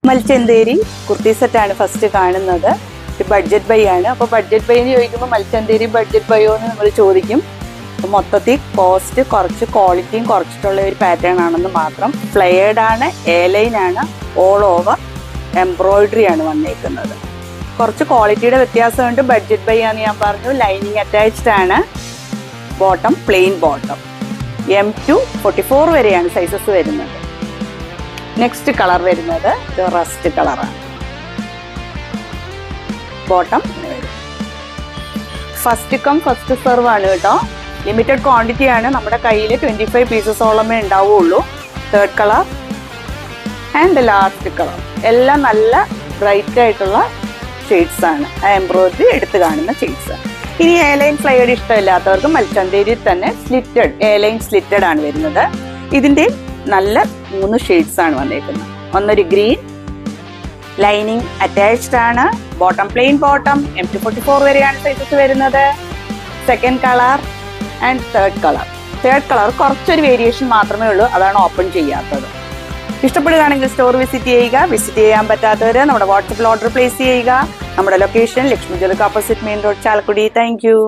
മൽച്ചന്തേരി കുർത്തി സെറ്റാണ് ഫസ്റ്റ് കാണുന്നത്. Budget by ആണ്. അപ്പോൾ ബഡ്ജറ്റ് ബൈ എന്ന് ചോദിക്കുമ്പോൾ മൽച്ചന്തേരി ബഡ്ജറ്റ് ബൈയോ എന്ന് നമ്മൾ ചോദിക്കും. അപ്പോൾ മൊത്തത്തിൽ കോസ്റ്റ് കുറച്ച് ക്വാളിറ്റിയും കുറച്ചിട്ടുള്ള ഒരു പാറ്റേൺ ആണെന്ന് മാത്രം. ഫ്ലെയർഡ് ആണ്, എ ലൈൻ ആണ്, ഓൾ ഓവർ എംബ്രോയിഡറി ആണ് വന്നേക്കുന്നത്. കുറച്ച് ക്വാളിറ്റിയുടെ വ്യത്യാസമുണ്ട്. ബഡ്ജറ്റ് ബൈ ആണെന്ന് ഞാൻ പറഞ്ഞു. ലൈനിങ് അറ്റാച്ച്ഡ് ആണ്. Bottom plain bottom. M to 44 വരെയാണ് സൈസസ് വരുന്നത്. നെക്സ്റ്റ് കളർ വരുന്നത് റസ്റ്റ് കളറാണ്. Bottom first come first serve ആണ് കേട്ടോ. ലിമിറ്റഡ് ക്വാണ്ടിറ്റി ആണ്. നമ്മുടെ കയ്യിൽ 25 പീസസോളമേ ഉണ്ടാവുള്ളൂ. Third colour and last colour എല്ലാം നല്ല ബ്രൈറ്റ് ആയിട്ടുള്ള ഷെയ്ഡ്സ് ആണ്. ആ എംബ്രോയിഡറി എടുത്ത് കാണുന്ന ഷെയ്ഡ്സ് ആണ്. ഇനി എ ലൈൻ ഫ്ലൈഡ് ഇഷ്ടമില്ലാത്തവർക്ക് മൽച്ചന്തേരിയിൽ തന്നെ സ്ലിറ്റഡ് എ ലൈൻ സ്ലിറ്റഡ് ആണ് വരുന്നത്. ഇതിന്റെ നല്ല 3 ഷെയ്ഡ്സ് ആണ് വന്നേക്കുന്നത്. ഒന്നൊരു ഗ്രീൻ, ലൈനിങ് അറ്റാച്ച്ഡ് ആണ്, bottom plain bottom, M to 44 വരെയാണ് സൈസസ് വരുന്നത്. Second colour and third colour. Third colour കുറച്ചൊരു വേരിയേഷൻ മാത്രമേ ഉള്ളൂ, അതാണ് ഓപ്പൺ ചെയ്യാത്തത്. ഇഷ്ടപ്പെടുകയാണെങ്കിൽ സ്റ്റോർ വിസിറ്റ് ചെയ്യുക. വിസിറ്റ് ചെയ്യാൻ പറ്റാത്തവര് നമ്മുടെ വാട്സപ്പിൽ ഓർഡർ പ്ലേസ് ചെയ്യുക. നമ്മുടെ location Lakshmi jewellery opposite main road, Chalakudy. Thank you.